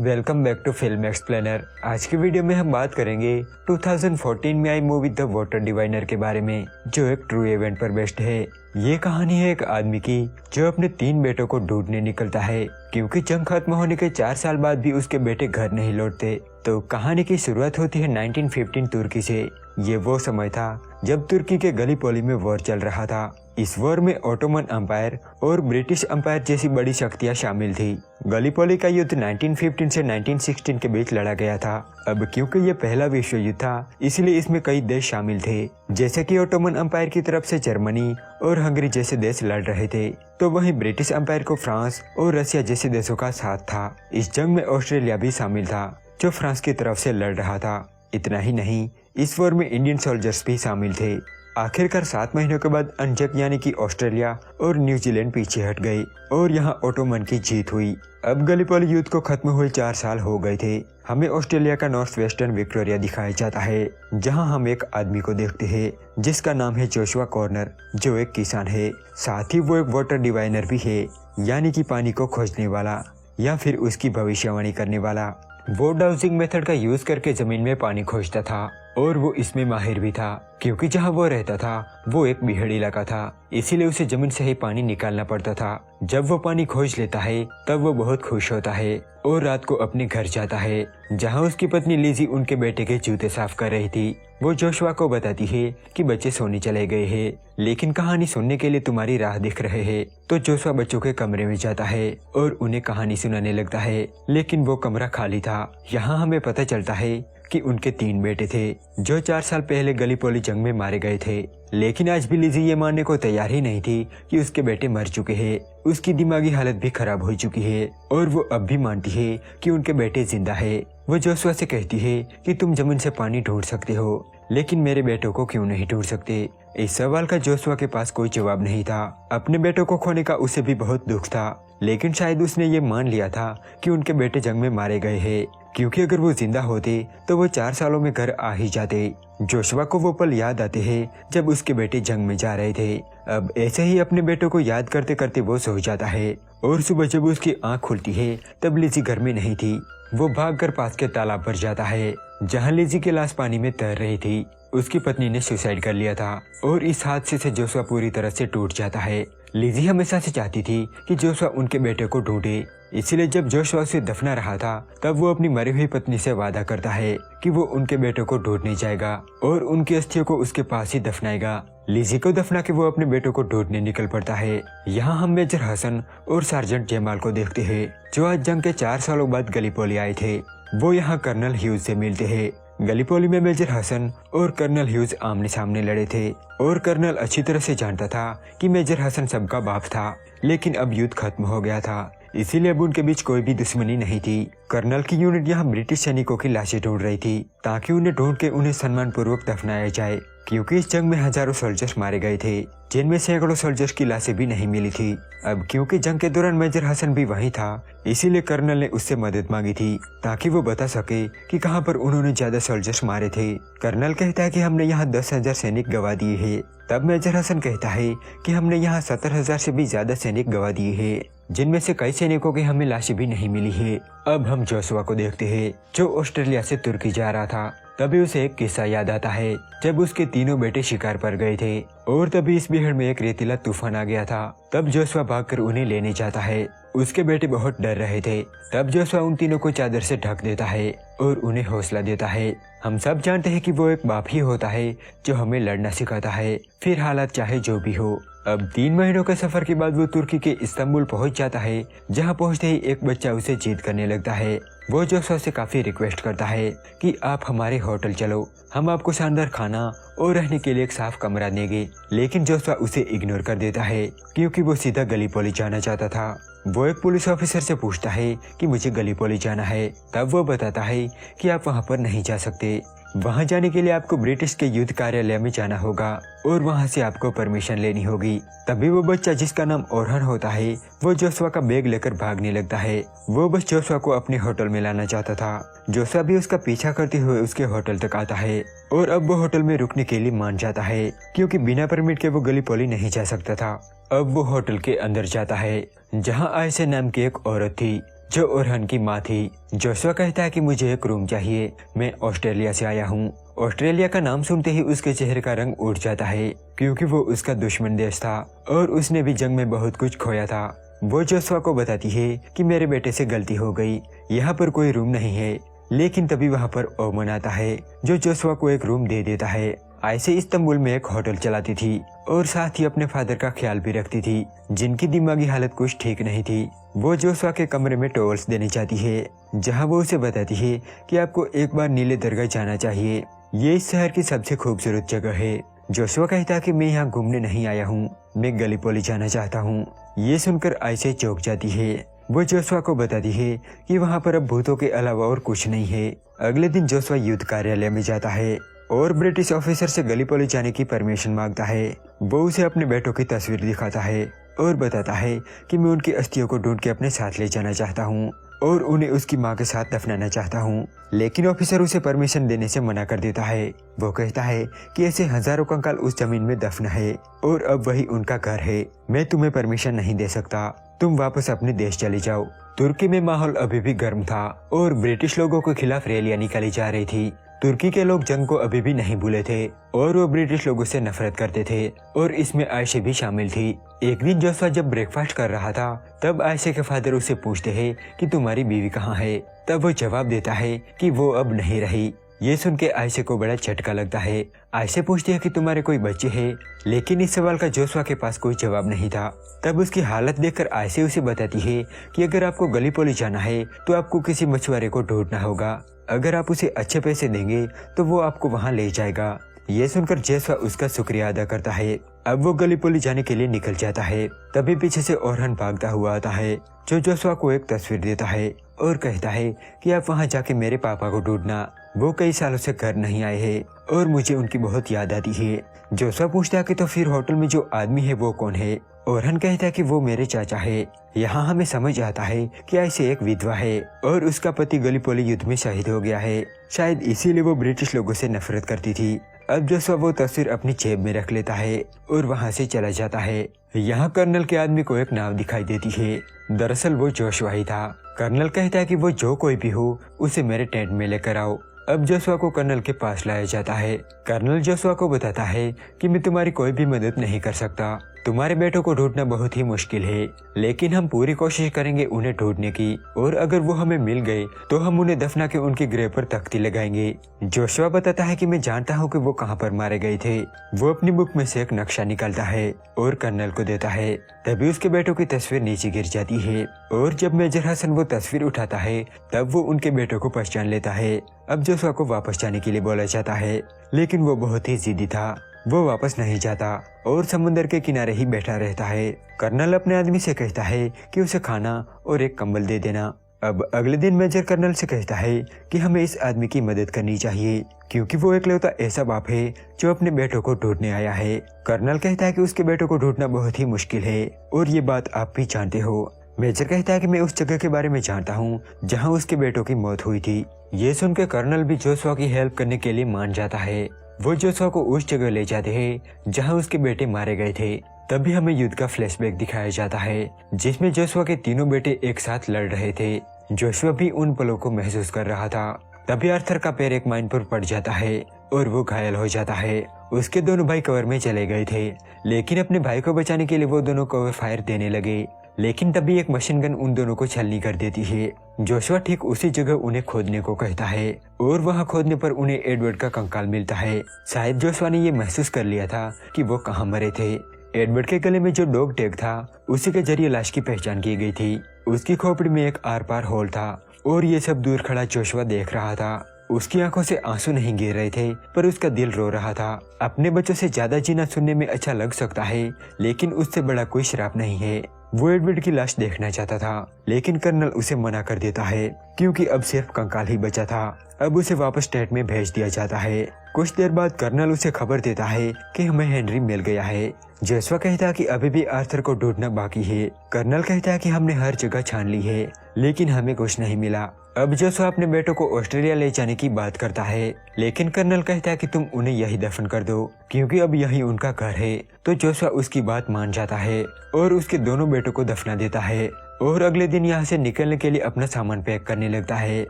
Welcome back to film explainer. आज की video में हम बात करेंगे 2014 में आई मूवी द वाटर डिवाइनर के बारे में, जो एक ट्रू इवेंट पर बेस्ड है। ये कहानी है एक आदमी की जो अपने 3 बेटों को ढूंढने निकलता है, क्योंकि जंग खत्म होने के 4 साल बाद भी उसके बेटे घर नहीं लौटते। तो कहानी की शुरुआत होती है 1915 तुर्की से। ये वो समय था जब तुर्की के गलीपोली में वॉर चल रहा था। इस वॉर में ओटोमन अंपायर और ब्रिटिश अंपायर जैसी बड़ी शक्तियां शामिल थी। गलीपोली का युद्ध 1915 से 1916 के बीच लड़ा गया था। अब क्योंकि ये पहला विश्व युद्ध था, इसलिए इसमें कई देश शामिल थे, जैसे कि ओटोमन अंपायर की तरफ से जर्मनी और हंगरी जैसे देश लड़ रहे थे, तो वहीं ब्रिटिश अंपायर को फ्रांस और रशिया जैसे देशों का साथ था। इस जंग में ऑस्ट्रेलिया भी शामिल था, जो फ्रांस की तरफ से लड़ रहा था। इतना ही नहीं, इस वॉर में इंडियन सोल्जर्स भी शामिल थे। आखिरकार 7 महीनों के बाद अनजक यानी कि ऑस्ट्रेलिया और न्यूजीलैंड पीछे हट गए और यहाँ ओटोमन की जीत हुई। अब गलीपोली युद्ध को खत्म हुए 4 साल हो गए थे। हमें ऑस्ट्रेलिया का नॉर्थ वेस्टर्न विक्टोरिया दिखाया जाता है, जहाँ हम एक आदमी को देखते हैं जिसका नाम है जोशुआ कॉर्नर, जो एक किसान है। साथ ही वो एक वाटर डिवाइनर भी है, यानी कि पानी को खोजने वाला या फिर उसकी भविष्यवाणी करने वाला। वो डाउजिंग मेथड का यूज करके जमीन में पानी खोजता था और वो इसमें माहिर भी था, क्योंकि जहाँ वो रहता था वो एक बीहड़ इलाका था, इसीलिए उसे जमीन से ही पानी निकालना पड़ता था। जब वो पानी खोज लेता है तब वो बहुत खुश होता है और रात को अपने घर जाता है, जहाँ उसकी पत्नी लिजी उनके बेटे के जूते साफ कर रही थी। वो जोशुआ को बताती है कि बच्चे सोने चले गए हैं, लेकिन कहानी सुनने के लिए तुम्हारी राह दिख रहे हैं। तो जोशुआ बच्चों के कमरे में जाता है और उन्हें कहानी सुनाने लगता है, लेकिन वो कमरा खाली था। यहाँ हमें पता चलता है कि उनके 3 बेटे थे, जो 4 साल पहले गलीपोली जंग में मारे गए थे। लेकिन आज भी लिजी ये मानने को तैयार ही नहीं थी कि उसके बेटे मर चुके हैं। उसकी दिमागी हालत भी खराब हो चुकी है और वो अब भी मानती है कि उनके बेटे जिंदा है। वो जोशुआ से कहती है कि तुम जमीन से पानी ढूंढ सकते हो, लेकिन मेरे बेटों को क्यों नहीं ढूंढ सकते। इस सवाल का जोशुआ के पास कोई जवाब नहीं था। अपने बेटों को खोने का उसे भी बहुत दुख था, लेकिन शायद उसने ये मान लिया था कि उनके बेटे जंग में मारे गए हैं, क्योंकि अगर वो जिंदा होते तो वो 4 सालों में घर आ ही जाते। जोशुआ को वो पल याद आते हैं जब उसके बेटे जंग में जा रहे थे। अब ऐसे ही अपने बेटों को याद करते करते वो सो जाता है और सुबह जब उसकी आंख खुलती है तब लिजी घर में नहीं थी। वो भागकर पास के तालाब पर जाता है, जहाँ लिजी की लाश पानी में तैर रही थी। उसकी पत्नी ने सुसाइड कर लिया था और इस हादसे से जोशुआ पूरी तरह से टूट जाता है। लिजी हमेशा से चाहती थी कि जोशुआ उनके बेटे को ढूंढे, इसलिए जब जोशुआ उसे दफना रहा था तब वो अपनी मरी हुई पत्नी से वादा करता है कि वो उनके बेटों को ढूंढने जाएगा और उनकी अस्थियों को उसके पास ही दफनाएगा। लिजी को दफना के वो अपने बेटों को ढूंढने निकल पड़ता है। यहाँ हम मेजर हसन और सार्जेंट जयमाल को देखते हैं, जो आज जंग के 4 सालों बाद गलीपोली आए थे। वो यहाँ कर्नल ह्यूज से मिलते हैं। गलीपोली में मेजर हसन और कर्नल ह्यूज आमने सामने लड़े थे और कर्नल अच्छी तरह से जानता था कि मेजर हसन सबका बाप था, लेकिन अब युद्ध खत्म हो गया था, इसीलिए अब उनके बीच कोई भी दुश्मनी नहीं थी। कर्नल की यूनिट यहाँ ब्रिटिश सैनिकों की लाशें ढूंढ रही थी, ताकि उन्हें ढूंढ के उन्हें सम्मान पूर्वक दफनाया जाए, क्योंकि इस जंग में हजारों सोल्जर्स मारे गए थे, जिनमें सैकड़ों सोल्जर्स की लाशें भी नहीं मिली थी। अब क्योंकि जंग के दौरान मेजर हसन भी वहीं था, इसीलिए कर्नल ने उससे मदद मांगी थी ताकि वो बता सके कि कहां पर उन्होंने ज्यादा सोल्जर्स मारे थे। कर्नल कहता है कि हमने यहाँ 10,000 सैनिक गवा दिए हैं। तब मेजर हसन कहता है कि हमने यहाँ 70,000 से भी ज्यादा सैनिक गवा दिए हैं, जिनमें से कई सैनिकों की हमें लाशें भी नहीं मिली है। अब हम जोशुआ को देखते हैं, जो ऑस्ट्रेलिया से तुर्की जा रहा था। तभी उसे एक किस्सा याद आता है, जब उसके 3 बेटे शिकार पर गए थे और तभी इस बीहड़ में एक रेतीला तूफान आ गया था। तब जोशुआ भागकर उन्हें लेने जाता है। उसके बेटे बहुत डर रहे थे। तब जोशुआ उन तीनों को चादर से ढक देता है और उन्हें हौसला देता है। हम सब जानते हैं कि वो एक बाप ही होता है जो हमें लड़ना सिखाता है, फिर हालात चाहे जो भी हो। अब 3 महीनों के सफर के बाद वो तुर्की के इस्तांबुल पहुंच जाता है, जहां पहुंचते ही एक बच्चा उसे जीत करने लगता है। वो जोशुआ से काफी रिक्वेस्ट करता है कि आप हमारे होटल चलो, हम आपको शानदार खाना और रहने के लिए एक साफ कमरा देंगे। लेकिन जोशुआ उसे इग्नोर कर देता है, क्योंकि वो सीधा गलीपोली जाना चाहता था। वो एक पुलिस ऑफिसर से पूछता है कि मुझे गलीपोली जाना है। तब वो बताता है कि आप वहाँ पर नहीं जा सकते। वहाँ जाने के लिए आपको ब्रिटिश के युद्ध कार्यालय में जाना होगा और वहाँ से आपको परमिशन लेनी होगी। तभी वो बच्चा, जिसका नाम ओरहन होता है, वो जोशुआ का बैग लेकर भागने लगता है। वो बस जोशुआ को अपने होटल में लाना चाहता था। जोशुआ भी उसका पीछा करते हुए उसके होटल तक आता है और अब वो होटल में रुकने के लिए मान जाता है, क्योंकि बिना परमिट के वो गलीपोली नहीं जा सकता था। अब वो होटल के अंदर जाता है, जहाँ आयशा नाम की एक औरत थी, जो ओरहन की माँ थी। जोशुआ कहता है कि मुझे एक रूम चाहिए, मैं ऑस्ट्रेलिया से आया हूँ। ऑस्ट्रेलिया का नाम सुनते ही उसके चेहरे का रंग उड़ जाता है, क्योंकि वो उसका दुश्मन देश था और उसने भी जंग में बहुत कुछ खोया था। वो जोशुआ को बताती है कि मेरे बेटे से गलती हो गई, यहाँ पर कोई रूम नहीं है। लेकिन तभी वहाँ पर ओमन आता है, जो जोशुआ को एक रूम दे देता है। आयशा इस्तांबुल में एक होटल चलाती थी और साथ ही अपने फादर का ख्याल भी रखती थी, जिनकी दिमागी हालत कुछ ठीक नहीं थी। वो जोशुआ के कमरे में टॉवल्स देने चाहती है, जहाँ वो उसे बताती है कि आपको एक बार नीले दरगाह जाना चाहिए, ये इस शहर की सबसे खूबसूरत जगह है। जोशुआ कहता है कि मैं यहाँ घूमने नहीं आया हूँ, मैं गलीपोली जाना चाहता हूँ। ये सुनकर आयशा चौंक जाती है। वो जोशुआ को बताती है कि वहाँ पर अब भूतों के अलावा और कुछ नहीं है। अगले दिन जोशुआ युद्ध कार्यालय में जाता है और ब्रिटिश ऑफिसर से गलीपोली जाने की परमिशन मांगता है। वो उसे अपने बेटों की तस्वीर दिखाता है और बताता है कि मैं उनकी अस्थियों को ढूंढ के अपने साथ ले जाना चाहता हूँ और उन्हें उसकी माँ के साथ दफनाना चाहता हूँ। लेकिन ऑफिसर उसे परमिशन देने से मना कर देता है। वो कहता है कि ऐसे हजारों कंकाल उस जमीन में दफन है और अब वही उनका घर है। मैं तुम्हें परमिशन नहीं दे सकता, तुम वापस अपने देश चले जाओ। तुर्की में माहौल अभी भी गर्म था और ब्रिटिश लोगों के खिलाफ रैलियां निकाली जा रही थी। तुर्की के लोग जंग को अभी भी नहीं भूले थे और वो ब्रिटिश लोगों से नफरत करते थे और इसमें आयशा भी शामिल थी। एक दिन जोशुआ जब ब्रेकफास्ट कर रहा था, तब आयशा के फादर उसे पूछते हैं कि तुम्हारी बीवी कहाँ है। तब वो जवाब देता है कि वो अब नहीं रही। ये सुन के आयशा को बड़ा झटका लगता है। आयशा पूछती है कि तुम्हारे कोई बच्चे हैं, लेकिन इस सवाल का जोशुआ के पास कोई जवाब नहीं था। तब उसकी हालत देखकर आयशा उसे बताती है कि अगर आपको गलीपोली जाना है तो आपको किसी मछुआरे को ढूंढना होगा। अगर आप उसे अच्छे पैसे देंगे तो वो आपको वहाँ ले जाएगा। ये सुनकर जोशुआ उसका शुक्रिया अदा करता है। अब वो गलीपोली जाने के लिए निकल जाता है। तभी पीछे से ओरहन भागता हुआ आता है, जो जोशुआ को एक तस्वीर देता है और कहता है कि आप वहाँ जाके मेरे पापा को ढूंढना, वो कई सालों से घर नहीं आए हैं और मुझे उनकी बहुत याद आती है। जोशुआ पूछता है कि तो फिर होटल में जो आदमी है वो कौन है। ओरहन कहता है कि वो मेरे चाचा है। यहाँ हमें समझ आता है कि ऐसे एक विधवा है और उसका पति गलीपोली युद्ध में शहीद हो गया है, शायद इसीलिए वो ब्रिटिश लोगों से नफरत करती थी। अब जोशुआ वो तस्वीर अपनी जेब में रख लेता है और वहाँ से चला जाता है। यहाँ कर्नल के आदमी को एक नाव दिखाई देती है, दरअसल वो जोशुआ ही था। कर्नल कहता है कि वो जो कोई भी हो उसे मेरे टेंट में लेकर आओ। अब जोशुआ को कर्नल के पास लाया जाता है। कर्नल जोशुआ को बताता है कि मैं तुम्हारी कोई भी मदद नहीं कर सकता, तुम्हारे बेटों को ढूंढना बहुत ही मुश्किल है, लेकिन हम पूरी कोशिश करेंगे उन्हें ढूंढने की, और अगर वो हमें मिल गए तो हम उन्हें दफना के उनकी ग्रेव पर तख्ती लगाएंगे। जोशुआ बताता है कि मैं जानता हूँ कि वो कहाँ पर मारे गए थे। वो अपनी बुक में से एक नक्शा निकालता है और कर्नल को देता है। तभी उसके बेटों की तस्वीर नीचे गिर जाती है और जब मेजर हसन वो तस्वीर उठाता है तब वो उनके बेटों को पहचान लेता है। अब जोशुआ को वापस जाने के लिए बोला जाता है, लेकिन वो बहुत ही जिद्दी था। वो वापस नहीं जाता और समुद्र के किनारे ही बैठा रहता है। कर्नल अपने आदमी से कहता है कि उसे खाना और एक कंबल दे देना। अब अगले दिन मेजर कर्नल से कहता है कि हमें इस आदमी की मदद करनी चाहिए, क्योंकि वो इकलौता ऐसा बाप है जो अपने बेटों को ढूंढने आया है। कर्नल कहता है कि उसके बेटों को ढूंढना बहुत ही मुश्किल है और ये बात आप भी जानते हो। मेजर कहता है कि मैं उस जगह के बारे में जानता हूँ जहाँ उसके बेटों की मौत हुई थी। ये सुनकर कर्नल भी जोशुआ की हेल्प करने के लिए मान जाता है। वो जोशुआ को उस जगह ले जाते हैं जहाँ उसके बेटे मारे गए थे। तभी हमें युद्ध का फ्लैशबैक दिखाया जाता है, जिसमें जोशुआ के तीनों बेटे एक साथ लड़ रहे थे। जोशुआ भी उन पलों को महसूस कर रहा था। तभी आर्थर का पैर एक माइन पर पड़ जाता है और वो घायल हो जाता है। उसके दोनों भाई कवर में चले गए थे, लेकिन अपने भाई को बचाने के लिए वो दोनों कवर फायर देने लगे, लेकिन तभी एक मशीन गन उन दोनों को छलनी कर देती है। जोशुआ ठीक उसी जगह उन्हें खोदने को कहता है और वहां खोदने पर उन्हें एडवर्ड का कंकाल मिलता है। शायद जोशुआ ने ये महसूस कर लिया था कि वो कहाँ मरे थे। एडवर्ड के गले में जो डॉग टैग था उसी के जरिए लाश की पहचान की गई थी। उसकी खोपड़ी में एक आर पार होल था और ये सब दूर खड़ा जोशुआ देख रहा था। उसकी आंखों से आंसू नहीं गिर रहे थे, पर उसका दिल रो रहा था। अपने बच्चों से ज्यादा जीना सुनने में अच्छा लग सकता है, लेकिन उससे बड़ा कोई श्राप नहीं है। वो एडवर्ड की लाश देखना चाहता था, लेकिन कर्नल उसे मना कर देता है, क्योंकि अब सिर्फ कंकाल ही बचा था। अब उसे वापस टेंट में भेज दिया जाता है। कुछ देर बाद कर्नल उसे खबर देता है कि हमें हेनरी मिल गया है। जोशुआ कहता है कि अभी भी आर्थर को ढूंढना बाकी है। कर्नल कहता है कि हमने हर जगह छान ली है, लेकिन हमें कुछ नहीं मिला। अब जोशुआ अपने बेटों को ऑस्ट्रेलिया ले जाने की बात करता है, लेकिन कर्नल कहता है कि तुम उन्हें यही दफन कर दो, क्योंकि अब यही उनका घर है। तो जोशुआ उसकी बात मान जाता है और उसके दोनों बेटों को दफना देता है और अगले दिन यहाँ से निकलने के लिए अपना सामान पैक करने लगता है।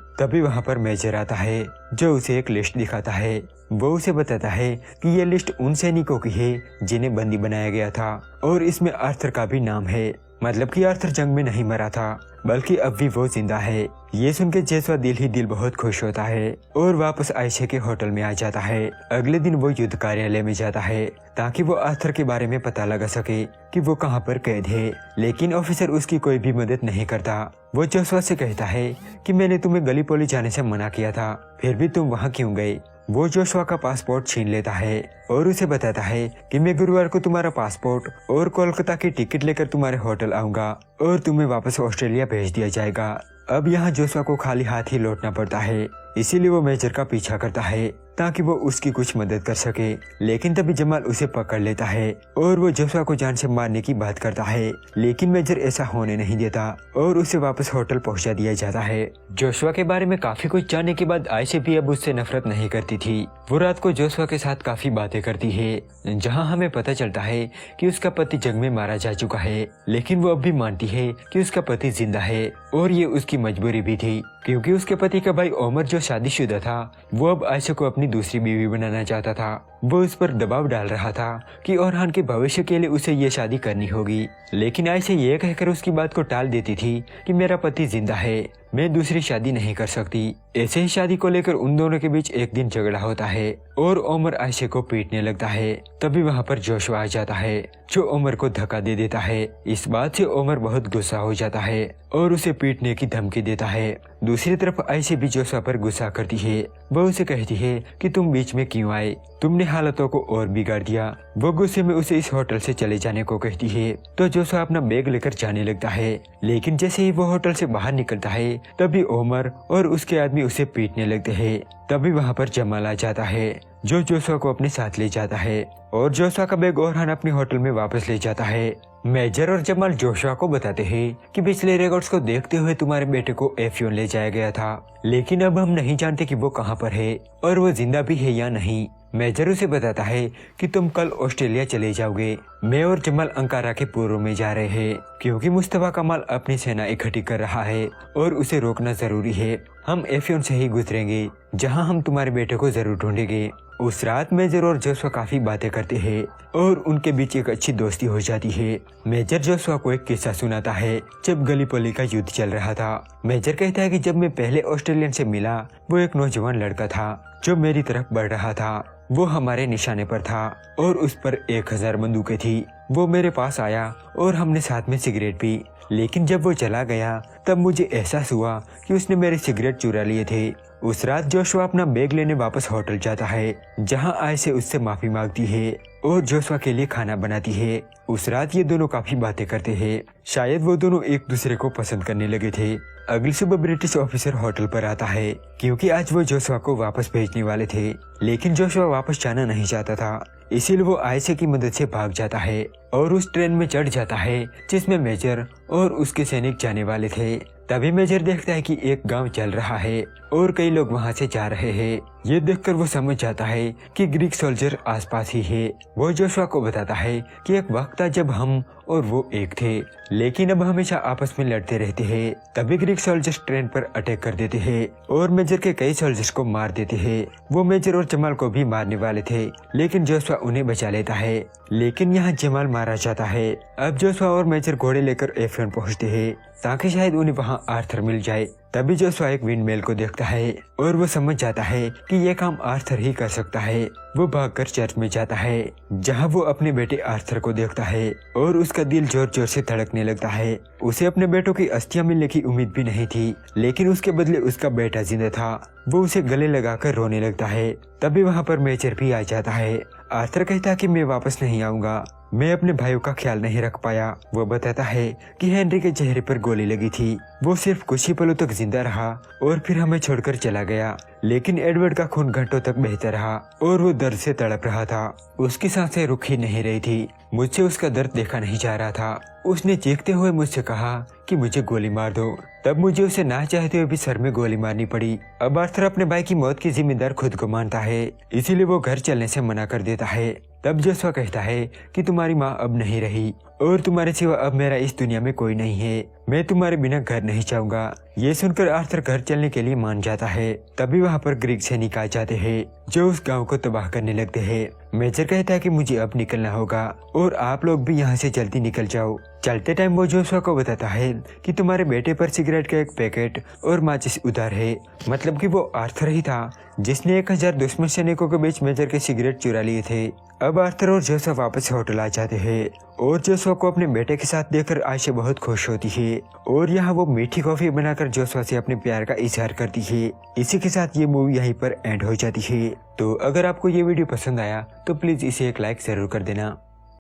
तभी वहाँ पर मेजर आता है जो उसे एक लिस्ट दिखाता है। वो उसे बताता है कि ये लिस्ट उन सैनिकों की है जिन्हें बंदी बनाया गया था और इसमें आर्थर का भी नाम है। मतलब कि आर्थर जंग में नहीं मरा था बल्कि अब भी वो जिंदा है। ये सुन के जोशुआ दिल ही दिल बहुत खुश होता है और वापस आयशा के होटल में आ जाता है। अगले दिन वो युद्ध कार्यालय में जाता है ताकि वो आर्थर के बारे में पता लगा सके कि वो कहाँ पर कैद है, लेकिन ऑफिसर उसकी कोई भी मदद नहीं करता। वो जोशुआ से कहता है कि मैंने तुम्हें गलीपोली जाने से मना किया था, फिर भी तुम वहाँ क्यों गए। वो जोशुआ का पासपोर्ट छीन लेता है और उसे बताता है कि मैं गुरुवार को तुम्हारा पासपोर्ट और कोलकाता की टिकट लेकर तुम्हारे होटल आऊंगा और तुम्हें वापस ऑस्ट्रेलिया भेज दिया जाएगा। अब यहाँ जोशुआ को खाली हाथ ही लौटना पड़ता है, इसीलिए वो मेजर का पीछा करता है ताकि वो उसकी कुछ मदद कर सके। लेकिन तभी जमाल उसे पकड़ लेता है और वो जोशुआ को जान से मारने की बात करता है, लेकिन मेजर ऐसा होने नहीं देता और उसे वापस होटल पहुंचा दिया जाता है। जोशुआ के बारे में काफी कुछ जानने के बाद आयशा भी अब उससे नफरत नहीं करती थी। वो रात को जोशुआ के साथ काफी बातें करती है, जहाँ हमें पता चलता है कि उसका पति जंग में मारा जा चुका है, लेकिन वो अब भी मानती है कि उसका पति जिंदा है और ये उसकी मजबूरी भी थी क्योंकि उसके पति का भाई ओमर जो शादीशुदा था वो अब आयशा को अपनी दूसरी बीवी बनाना चाहता था। वो उस पर दबाव डाल रहा था कि ओरहान के भविष्य के लिए उसे ये शादी करनी होगी, लेकिन आयशा ये कहकर उसकी बात को टाल देती थी कि मेरा पति जिंदा है, मैं दूसरी शादी नहीं कर सकती। ऐसे ही शादी को लेकर उन दोनों के बीच एक दिन झगड़ा होता है और ओमर आयशा को पीटने लगता है। तभी वहाँ पर जोशुआ आ जाता है जो ओमर को धक्का दे देता है। इस बात से ओमर बहुत गुस्सा हो जाता है और उसे पीटने की धमकी देता है। दूसरी तरफ आयशा भी जोशुआ पर गुस्सा करती है। वो उसे कहती है कि तुम बीच में क्यों आए, तुमने हालातों को और बिगाड़ दिया। वो गुस्से में उसे इस होटल से चले जाने को कहती है तो जोशुआ अपना बैग लेकर जाने लगता है, लेकिन जैसे ही वो होटल से बाहर निकलता है तभी ओमर और उसके आदमी उसे पीटने लगते हैं। तभी वहाँ पर जमाल आ जाता है जो जोशुआ को अपने साथ ले जाता है और जोशुआ का बैग ओरहान अपने होटल में वापस ले जाता है। मेजर और जमाल जोशुआ को बताते हैं कि पिछले रिकॉर्ड्स को देखते हुए तुम्हारे बेटे को एफियोन ले जाया गया था, लेकिन अब हम नहीं जानते कि वो कहाँ पर है और वो जिंदा भी है या नहीं। मेजर उसे बताता है कि तुम कल ऑस्ट्रेलिया चले जाओगे। मैं और जमाल अंकारा के पूर्व में जा रहे हैं क्योंकि मुस्तफा कमाल अपनी सेना इकट्ठी कर रहा है और उसे रोकना जरूरी है। हम एफियोन से ही गुजरेंगे जहां हम तुम्हारे बेटे को जरूर ढूंढेंगे। उस रात मेजर और जोशुआ काफी बातें करते हैं और उनके बीच एक अच्छी दोस्ती हो जाती है। मेजर जोशुआ को एक किस्सा सुनाता है जब गलीपोली का युद्ध चल रहा था। मेजर कहता है कि जब मैं पहले ऑस्ट्रेलियन से मिला वो एक नौजवान लड़का था जो मेरी तरफ बढ़ रहा था। वो हमारे निशाने पर था और उस पर 1000 बंदूकें थी। वो मेरे पास आया और हमने साथ में सिगरेट पी, लेकिन जब वो चला गया तब मुझे एहसास हुआ कि उसने मेरे सिगरेट चुरा लिए थे। उस रात जोशुआ अपना बैग लेने वापस होटल जाता है जहां आयशा उससे माफी मांगती है और जोशुआ के लिए खाना बनाती है। उस रात ये दोनों काफी बातें करते हैं, शायद वो दोनों एक दूसरे को पसंद करने लगे थे। अगली सुबह ब्रिटिश ऑफिसर होटल पर आता है क्योंकि आज वो जोशुआ को वापस भेजने वाले थे, लेकिन जोशुआ वापस जाना नहीं चाहता था, इसीलिए वो आयशा की मदद से भाग जाता है और उस ट्रेन में चढ़ जाता है जिसमें मेजर और उसके सैनिक जाने वाले थे। तभी मेजर देखता है कि एक गांव चल रहा है और कई लोग वहां से जा रहे हैं। ये देखकर वो समझ जाता है कि ग्रीक सोल्जर आसपास ही है। वो जोशुआ को बताता है कि एक वक्त था जब हम और वो एक थे, लेकिन अब हमेशा आपस में लड़ते रहते हैं। तभी ग्रीक सोल्जर्स ट्रेन पर अटैक कर देते हैं और मेजर के कई सोल्जर्स को मार देते हैं। वो मेजर और जमाल को भी मारने वाले थे, लेकिन जोशुआ उन्हें बचा लेता है। लेकिन यहाँ जमाल मारा जाता है। अब जोशुआ और मेजर घोड़े लेकर एफियोन पहुँचते हैं ताकि शायद उन्हें वहाँ आर्थर मिल जाए। तभी जोशुआ एक विंडमिल को देखता है और वो समझ जाता है कि ये काम आर्थर ही कर सकता है। वो भागकर चर्च में जाता है जहाँ वो अपने बेटे आर्थर को देखता है और उसका दिल जोर जोर से धड़कने लगता है। उसे अपने बेटों की अस्थियां मिलने की उम्मीद भी नहीं थी, लेकिन उसके बदले उसका बेटा जिंदा था। वो उसे गले लगाकर रोने लगता है। तभी वहाँ पर मेजर भी आ जाता है। आर्थर कहता है कि मैं वापस नहीं आऊंगा, मैं अपने भाइयों का ख्याल नहीं रख पाया। वो बताता है कि हेनरी के चेहरे पर गोली लगी थी, वो सिर्फ कुछ ही पलों तक जिंदा रहा और फिर हमें छोड़कर चला गया, लेकिन एडवर्ड का खून घंटों तक बहता रहा और वो दर्द से तड़प रहा था। उसकी सांसें रुक ही नहीं रही थी। मुझसे उसका दर्द देखा नहीं जा रहा था। उसने चीखते हुए मुझसे कहा कि मुझे गोली मार दो। तब मुझे उसे ना चाहते हुए भी सर में गोली मारनी पड़ी। अब आर्थर अपने भाई की मौत की जिम्मेदार खुद को मानता है, इसीलिए वो घर चलने से मना कर देता है। तब जोशुआ कहता है कि तुम्हारी माँ अब नहीं रही और तुम्हारे सिवा अब मेरा इस दुनिया में कोई नहीं है। मैं तुम्हारे बिना घर नहीं जाऊंगा। ये सुनकर आर्थर घर चलने के लिए मान जाता है। तभी वहाँ पर ग्रीक सैनिक आ जाते हैं जो उस गांव को तबाह करने लगते हैं। मेजर कहता है कि मुझे अब निकलना होगा और आप लोग भी यहाँ से जल्दी निकल जाओ। चलते टाइम वो जोशुआ को बताता है कि तुम्हारे बेटे पर सिगरेट का एक पैकेट और माचिस उधार है। मतलब कि वो आर्थर ही था जिसने 1000 दुश्मन सैनिकों के बीच मेजर के सिगरेट चुरा लिए थे। अब आर्थर और जोशुआ वापस होटल आ जाते हैं और जोशुआ को अपने बेटे के साथ देखकर आयशा बहुत खुश होती है और यहाँ वो मीठी कॉफी बनाकर जोशुआ से अपने प्यार का इजहार करती है। इसी के साथ ये मूवी यहीं पर एंड हो जाती है। तो अगर आपको ये वीडियो पसंद आया तो प्लीज इसे एक लाइक जरूर कर देना।